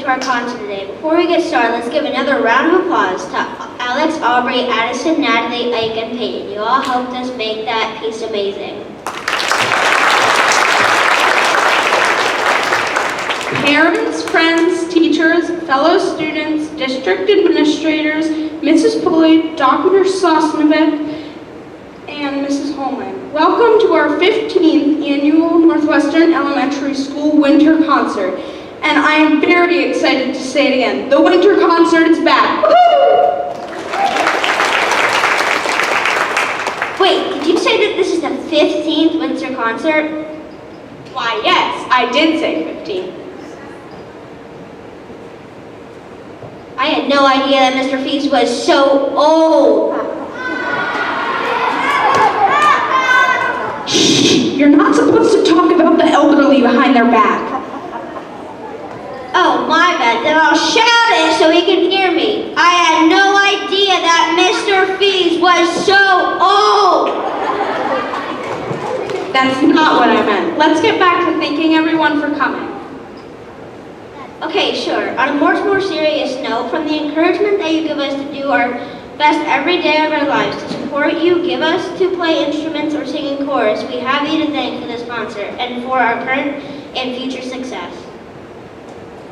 to our concert today. Before we get started, let's give another round of applause to Alex, Aubrey, Addison, Natalie, Ike, and Peyton. You all helped us make that piece amazing. Parents, friends, teachers, fellow students, district administrators, Mrs. Pulley, Dr. Sosnovic, and Mrs. Holman. Welcome to our 15th annual Northwestern Elementary School Winter Concert. And I am very excited to say it again. The Winter Concert is back. Woo! Wait, did you say that this is the 15th Winter Concert? Why, yes, I did say 15. I had no idea that Mr. Feast was so old. Shh, you're not supposed to talk about the elderly behind their back. Oh, my bad. Then I'll shout it so he can hear me. I had no idea that Mr. Feast was so old. That's not what I meant. Let's get back to thanking everyone for coming. Okay, sure. On a more serious note, from the encouragement that you give us to do our best every day of our lives, to support you, give us to play instruments or sing in chorus, we have you to thank for this concert and for our current and future success.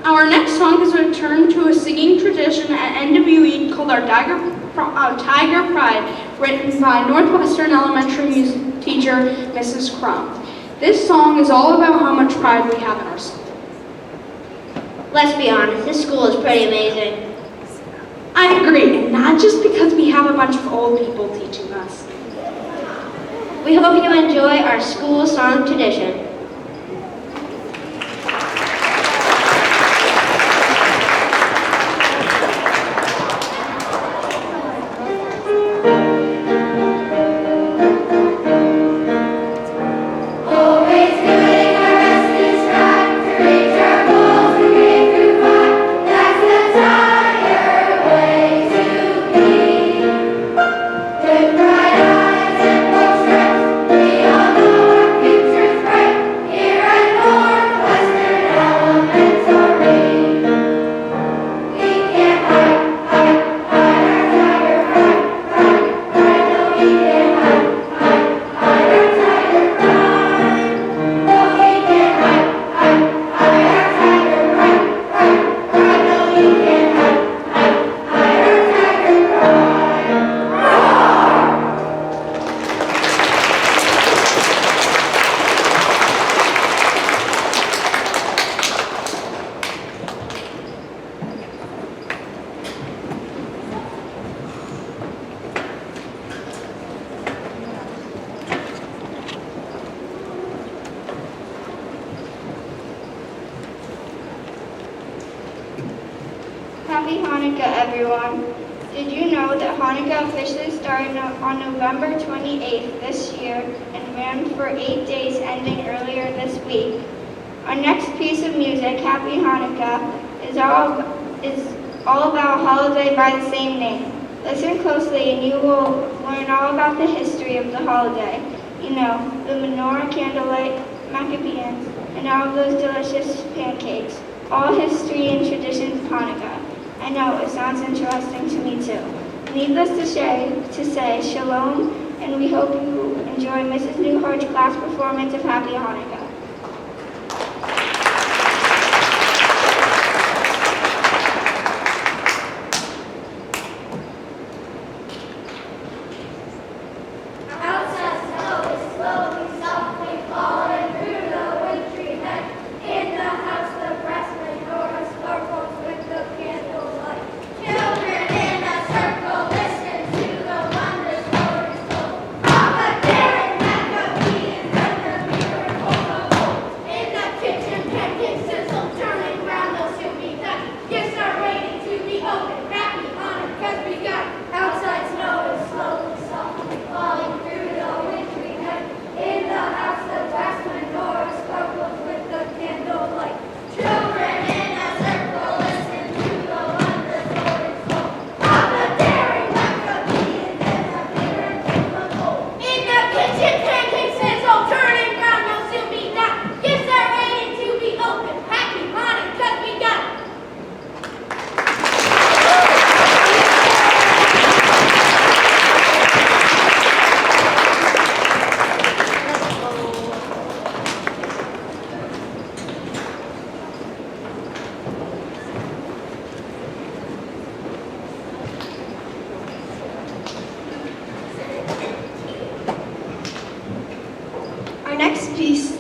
Our next song is a return to a singing tradition at NWE called our Tiger Pride, written by Northwestern Elementary music teacher, Mrs. Crumb. This song is all about how much pride we have in our school. Let's be honest, this school is pretty amazing. I agree, and not just because we have a bunch of old people teaching us. We hope you enjoy our school song tradition. Happy Hanukkah, everyone. Did you know that Hanukkah officially started on November 28th this year and ran for 8 days ending earlier this week? Our next piece of music, Happy Hanukkah, is all about a holiday by the same name. Listen closely and you will learn all about the history of the holiday. You know, the menorah, candlelight, Maccabeans, and all of those delicious pancakes. All history and traditions of Hanukkah. I know, it sounds interesting to me too. Needless to say, Shalom, and we hope you enjoy Mrs. Newhart's class performance of Happy Hanukkah.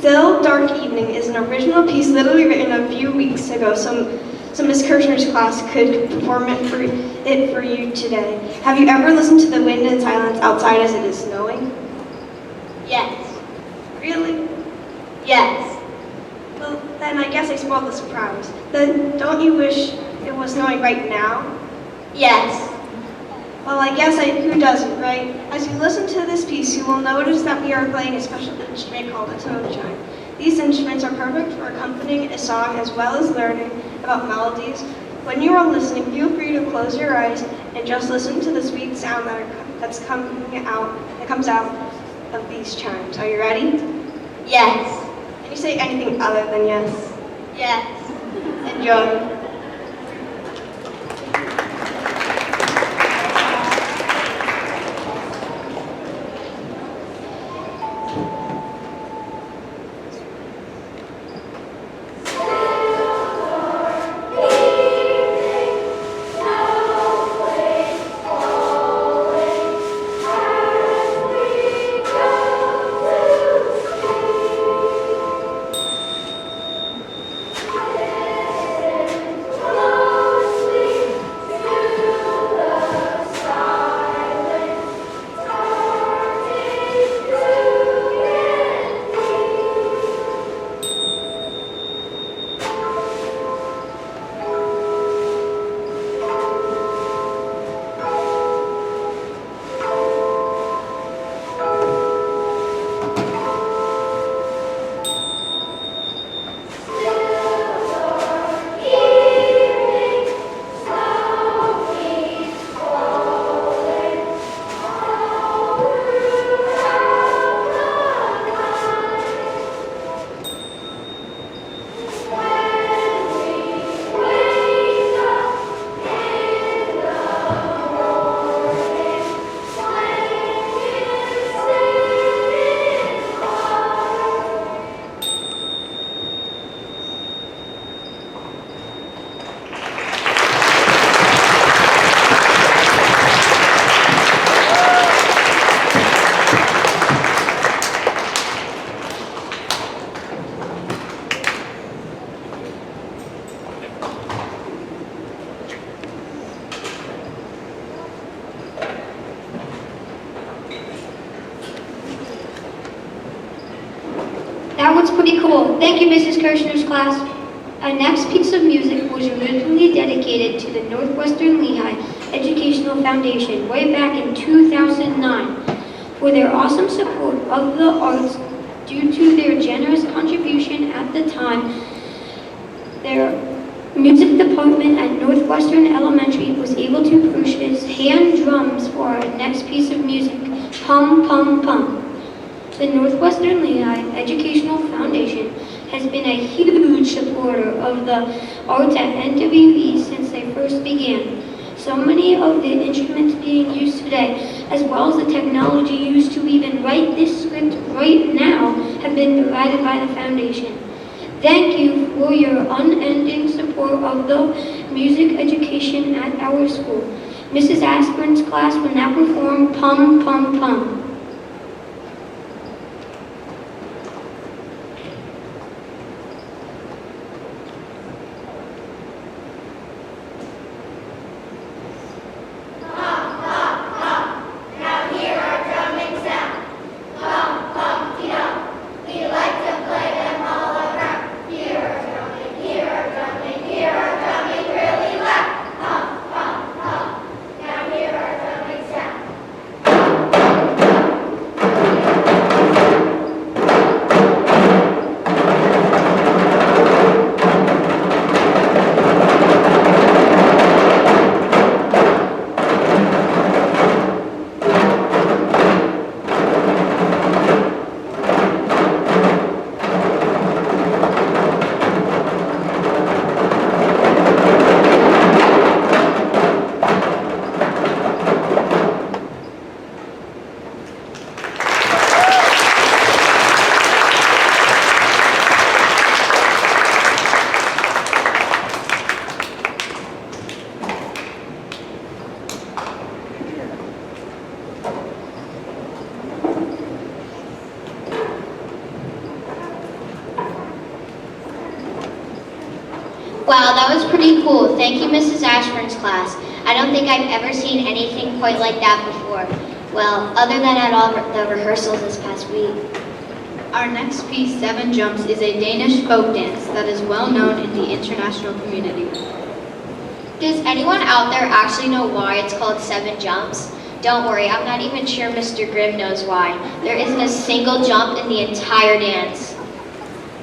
Still Dark Evening is an original piece literally written a few weeks ago, so Miss Kirshner's class could perform it for you today. Have you ever listened to the wind and silence outside as it is snowing? Yes. Really? Yes. Well, then I guess I spoiled the surprise. Then don't you wish it was snowing right now? Yes. Well, who doesn't, right? As you listen to this piece, you will notice that we are playing a special instrument called a tone chime. These instruments are perfect for accompanying a song as well as learning about melodies. When you are listening, feel free to close your eyes and just listen to the sweet sound that comes out of these chimes. Are you ready? Yes. Can you say anything other than yes? Yes. Enjoy. That was pretty cool. Thank you, Mrs. Kirshner's class. Our next piece of music was originally dedicated to the Northwestern Lehigh Educational Foundation way back in 2009 for their awesome support of the arts due to their generous contribution at the time. Their music department at Northwestern Elementary was able to purchase hand drums for our next piece of music, Pum Pum Pum. The Northwestern Lehigh Educational Foundation has been a huge supporter of the arts at NWE since they first began. So many of the instruments being used today, as well as the technology used to even write this script right now, have been provided by the foundation. Thank you for your unending support of the music education at our school. Mrs. Asperin's class will now perform Pum Pum Pum. pretty cool. Thank you, Mrs. Ashburn's class. I don't think I've ever seen anything quite like that before. Well, other than at all the rehearsals this past week. Our next piece, Seven Jumps, is a Danish folk dance that is well known in the international community. Does anyone out there actually know why it's called Seven Jumps? Don't worry, I'm not even sure Mr. Grimm knows why. There isn't a single jump in the entire dance.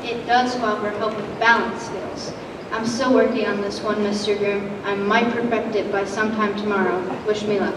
It does, however, help with balance skills. I'm still working on this one, Mr. Grimm. I might perfect it by sometime tomorrow. Wish me luck.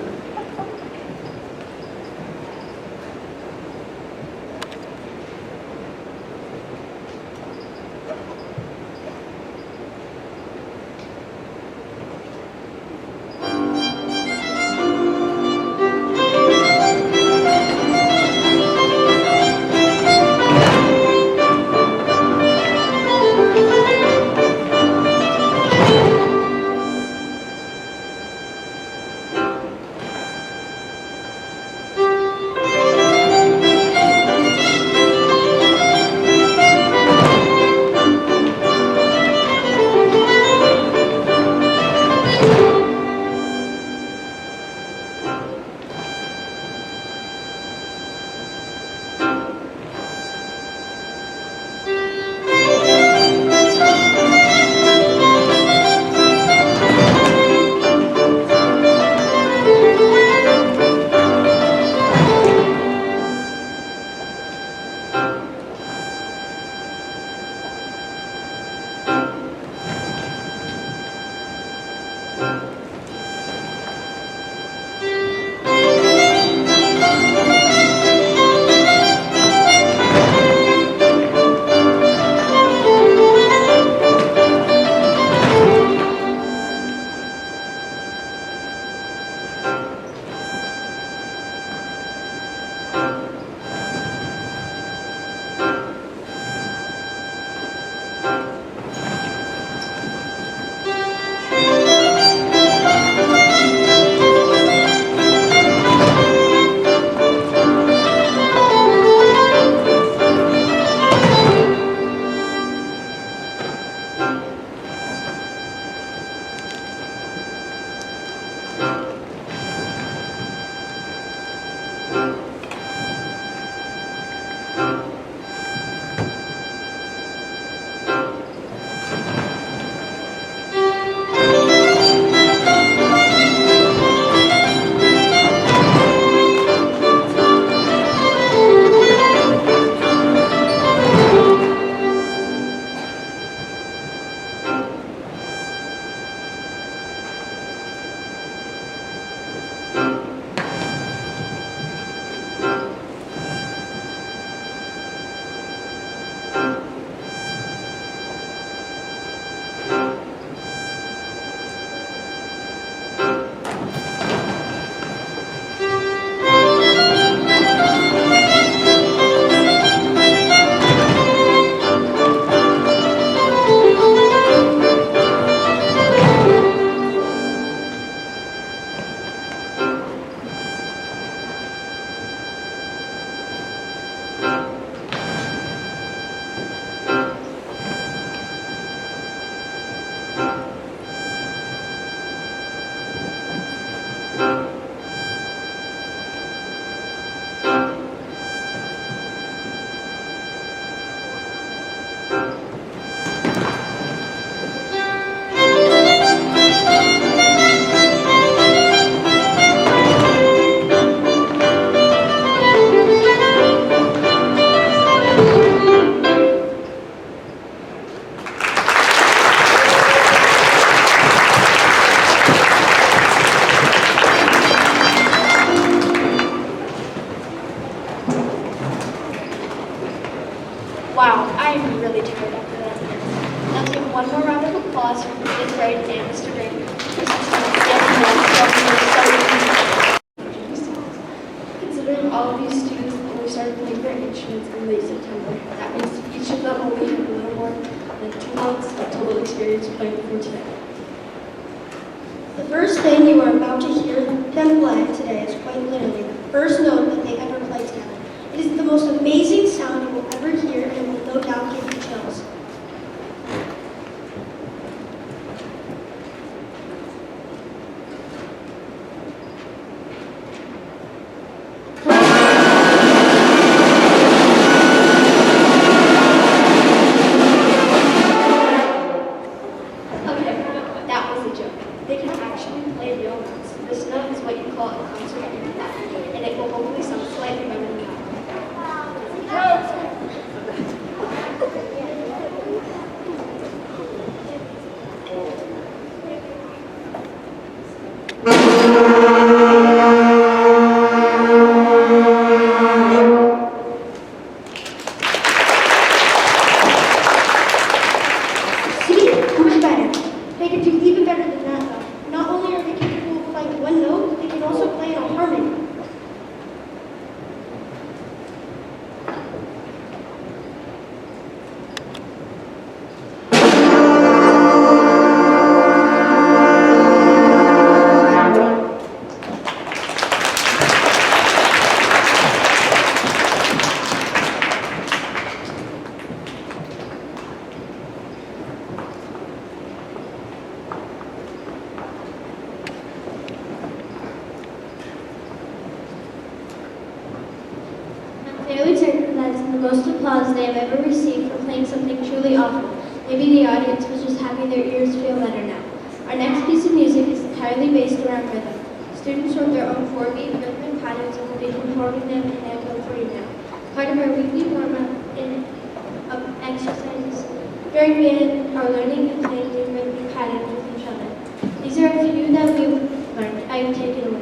we call it a concert in Latin, and it will hopefully sound slightly better than that. See? Much better. They can do even better than that, though. Not only are they capable of playing one note, they can also play in a harmony. I'm fairly certain that it's the most applause they have ever received for playing something truly awful. Maybe the audience was just having their ears feel better now. Our next piece of music is entirely based around rhythm. Students wrote their own 4-beat rhythmic patterns and will be performing them in anthem for you now. Part of our weekly warm-up of exercises. During band, our learning and playing these rhythmic patterns with each other. These are a few that we've learned. I have taken away.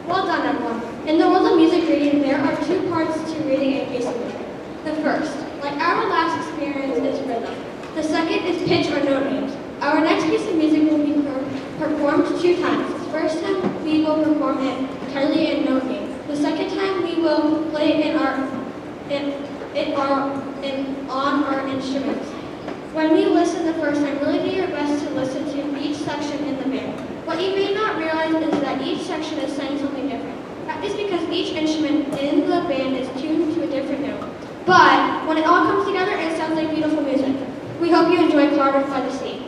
Well done, everyone. In the world of music reading, there are two parts to reading a piece of music. The first, like our last experience, is rhythm. The second is pitch or note names. Our next piece of music will be performed 2 times. The first time we will perform it entirely in note name. The second time we will play it on our instruments. When we listen the first time, really do your best to listen to each section in the band. What you may not realize is that each section is saying something different. That is because each instrument in the band is tuned to a different note. But when it all comes together, it sounds like beautiful music. We hope you enjoy Carved by the Sea.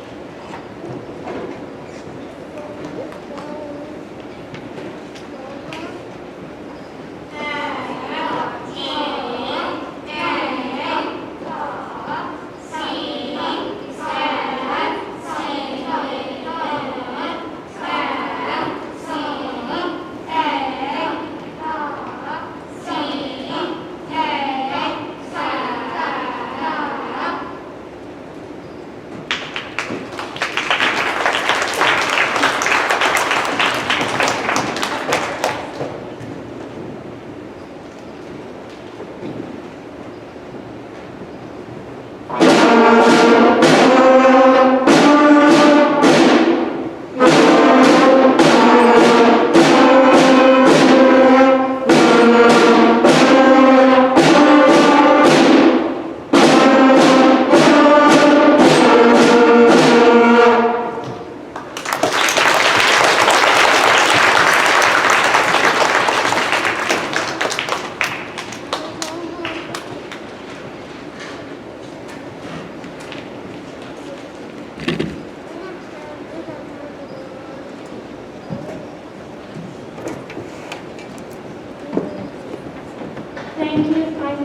Thank you. I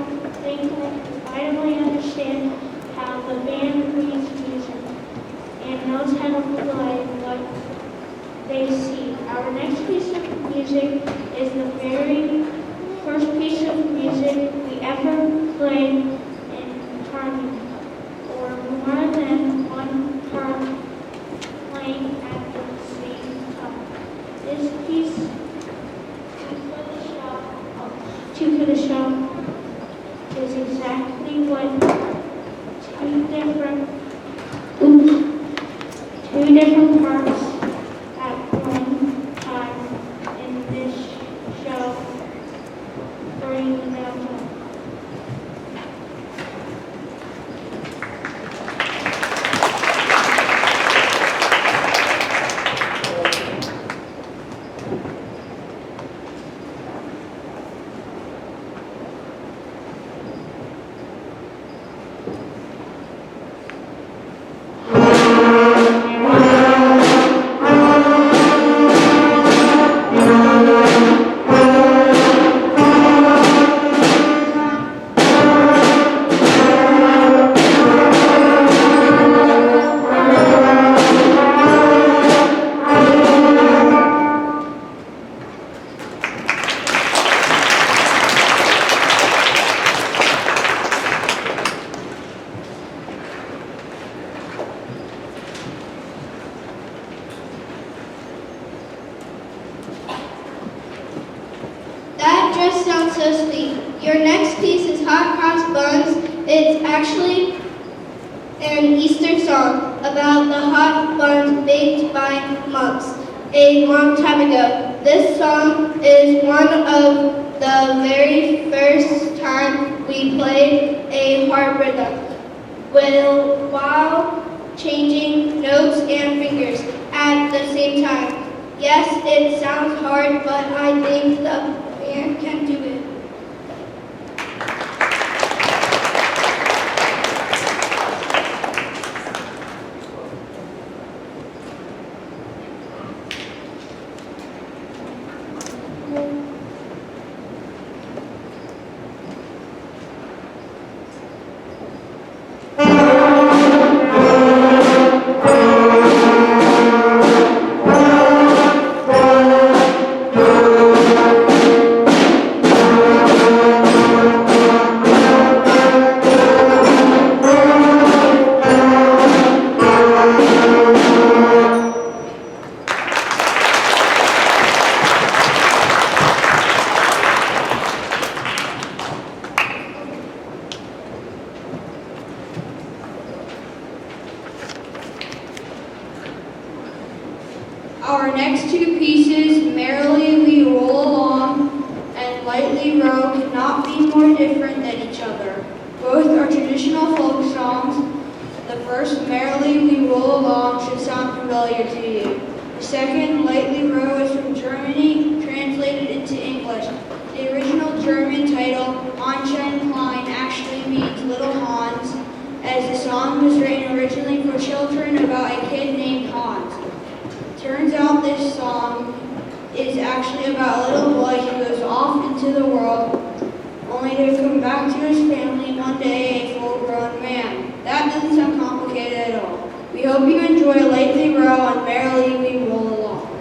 think I can finally understand how the band reads music and knows how to play what they see. Our next piece of music is the very first piece of music we ever played in harmony. playing at the same time. This piece two for the show is exactly what two different parts at one time in this show during the marathon. That just sounds so sweet. Your next piece is Hot Cross Buns. It's actually an Easter song about the hot buns baked by monks a long time ago. This song is one of the very first time we played a hard rhythm while changing notes and fingers at the same time. Yes, it sounds hard, but I think the band can do it. Our next two pieces, Merrily We Roll Along and Lightly Row, cannot be more different than each other. Both are traditional folk songs. The first, Merrily We Roll Along, should sound familiar to you. The second, Lightly Row, is from Germany, translated into English. The original German title, Anschein Klein, actually means Little Hans, as the song was written originally for children about a kid named Hans. Turns out this song is actually about a little boy who goes off into the world only to come back to his family one day a full-grown man. That doesn't sound complicated at all. We hope you enjoy Lightly Row and Merrily We Roll Along.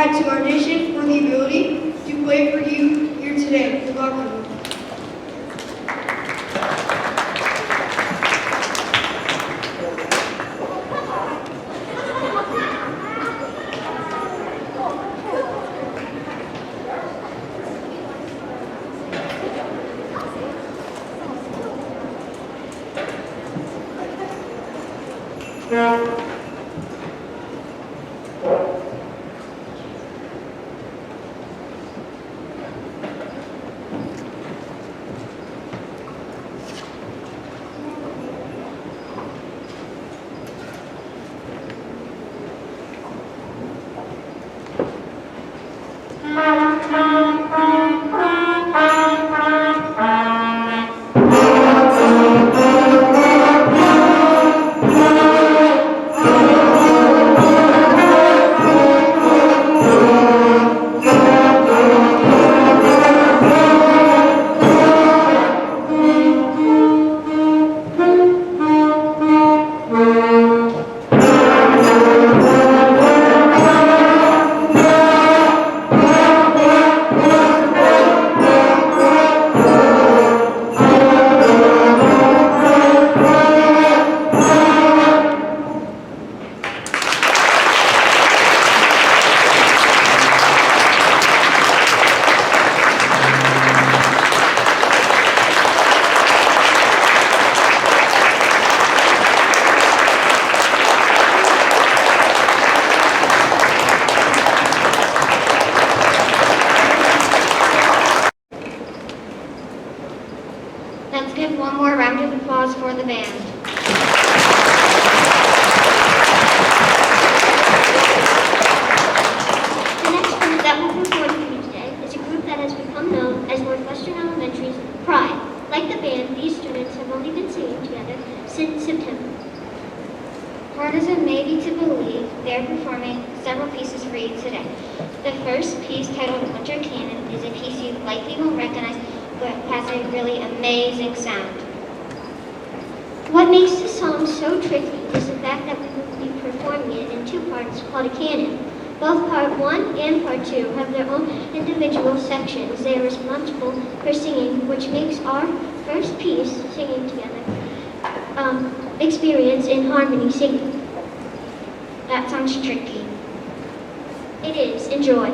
add to our nation for the ability to play for you here today. We welcome you. Let's give one more round of applause for the band. The next group that will perform for you today is a group that has become known as Northwestern Elementary's Pride. Like the band, these students have only been singing together since September. Hard as it may be to believe, they are performing several pieces for you today. The first piece, titled Winter Cannon, is a piece you likely won't recognize, but has a really amazing sound. What makes this song so tricky is the fact that we will be performing it in two parts called a canon. Both part 1 and part 2 have their own individual sections they are responsible for singing, which makes our first piece, singing together, experience in harmony singing. That sounds tricky. It is. Enjoy.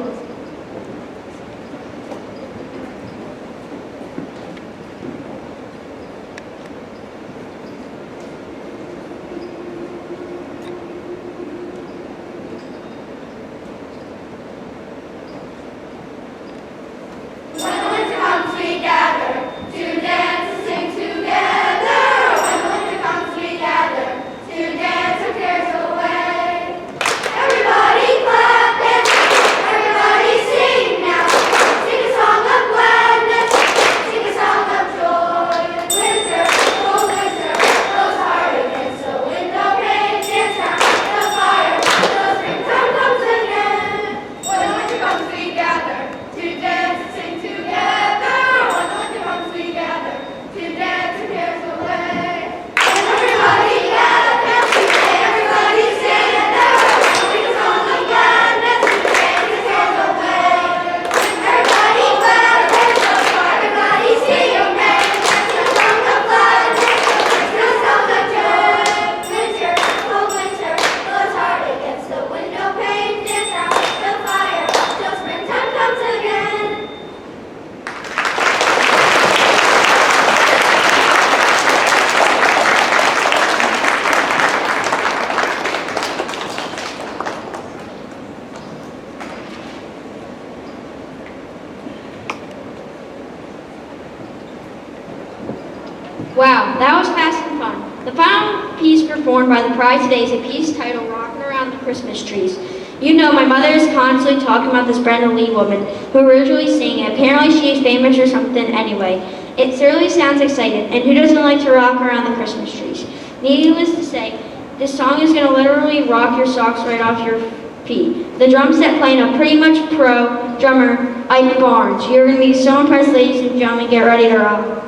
Wow, that was fast and fun. The final piece performed by the Pride today is a piece titled Rockin' Around the Christmas Trees. You know, my mother is constantly talking about this Brenda Lee woman who originally sang it. Apparently she is famous or something anyway. It certainly sounds exciting, and who doesn't like to rock around the Christmas trees? Needless to say, this song is going to literally rock your socks right off your feet. The drum set playing a pretty much pro drummer, Ike Barnes. You're going to be so impressed, ladies and gentlemen. Get ready to rock.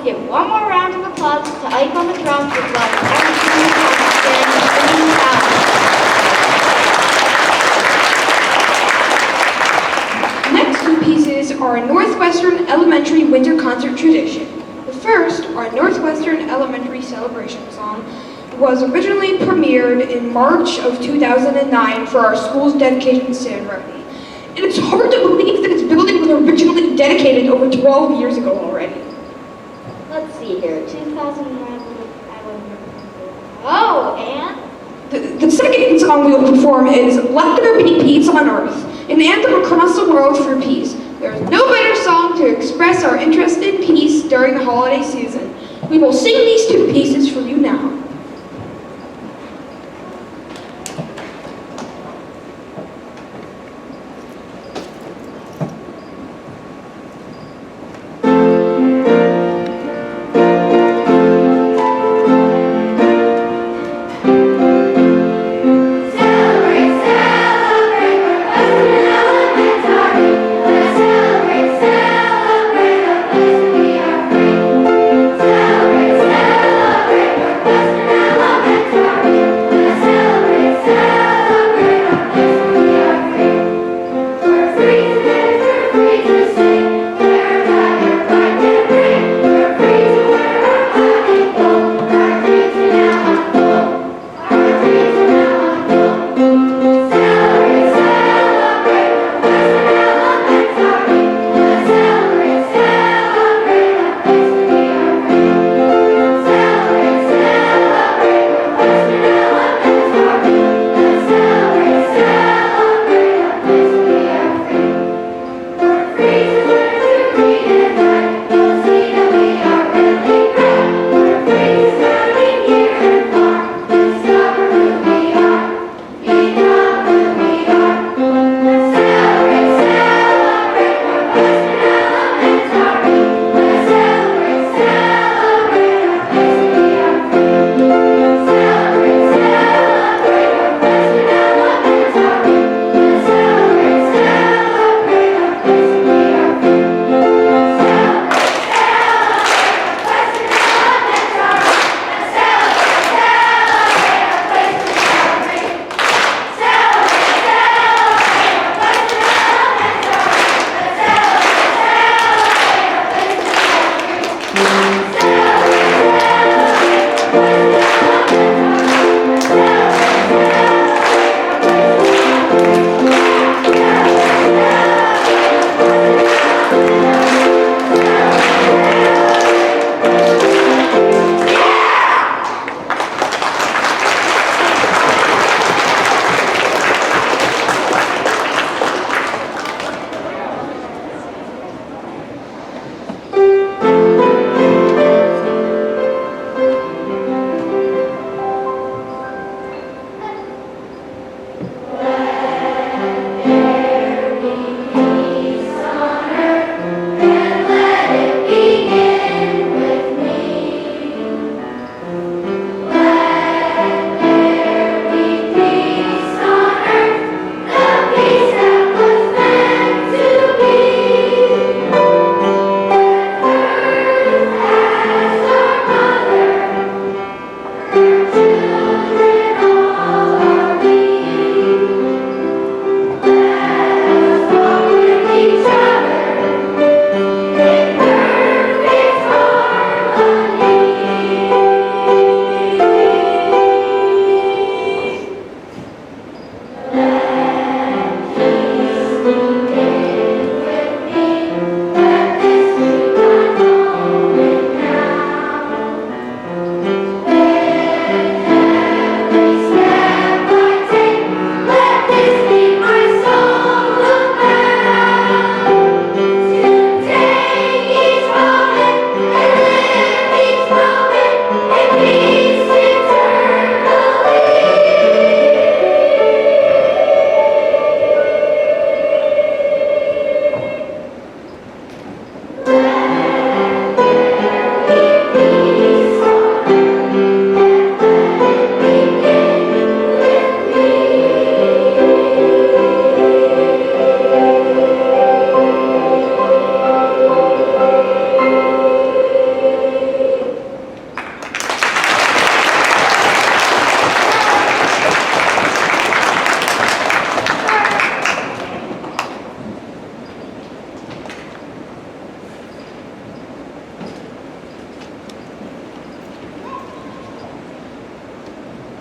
give one more round of applause to Ike on the drums as well as everyone in the house. Next two pieces are a Northwestern Elementary winter concert tradition. The first, our Northwestern Elementary celebration song, was originally premiered in March of 2009 for our school's dedication ceremony. And it's hard to believe that its building was originally dedicated over 12 years ago already. Let's see here, 2009, I don't remember. Oh, and? The second song we will perform is Let There Be Peace on Earth, an anthem across the world for peace. There is no better song to express our interest in peace during the holiday season. We will sing these two pieces for you now. Celebrate, celebrate,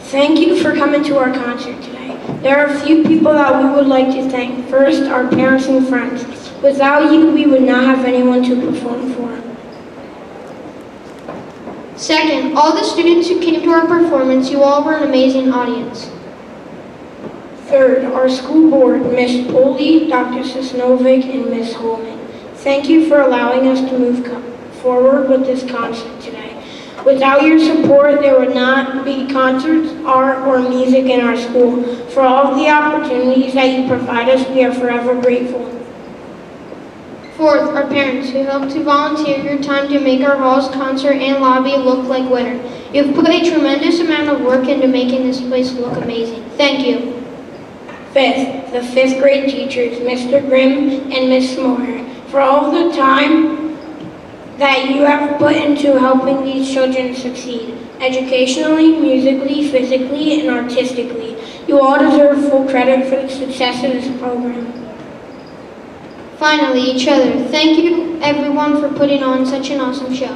Thank you for coming to our concert today. There are a few people that we would like to thank. First, our parents and friends. Without you, we would not have anyone to perform for. Second, all the students who came to our performance, you all were an amazing audience. Third, our school board, Ms. Poley, Dr. Sisnovic, and Ms. Holman. Thank you for allowing us to move forward with this concert today. Without your support, there would not be concerts, art, or music in our school. For all of the opportunities that you provide us, we are forever grateful. Fourth, our parents, who helped to volunteer your time to make our halls, concert, and lobby look like winter. You've put a tremendous amount of work into making this place look amazing. Thank you. Fifth, the fifth grade teachers, Mr. Grimm and Ms. Moore, for all the time that you have put into helping these children succeed, educationally, musically, physically, and artistically. You all deserve full credit for the success of this program. Finally, each other. Thank you, everyone, for putting on such an awesome show.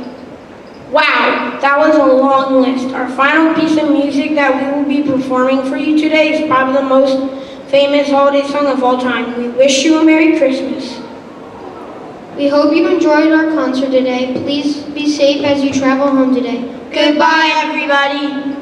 Wow, that was a long list. Our final piece of music that we will be performing for you today is probably the most famous holiday song of all time. We wish you a Merry Christmas. We hope you enjoyed our concert today. Please be safe as you travel home today. Goodbye, everybody.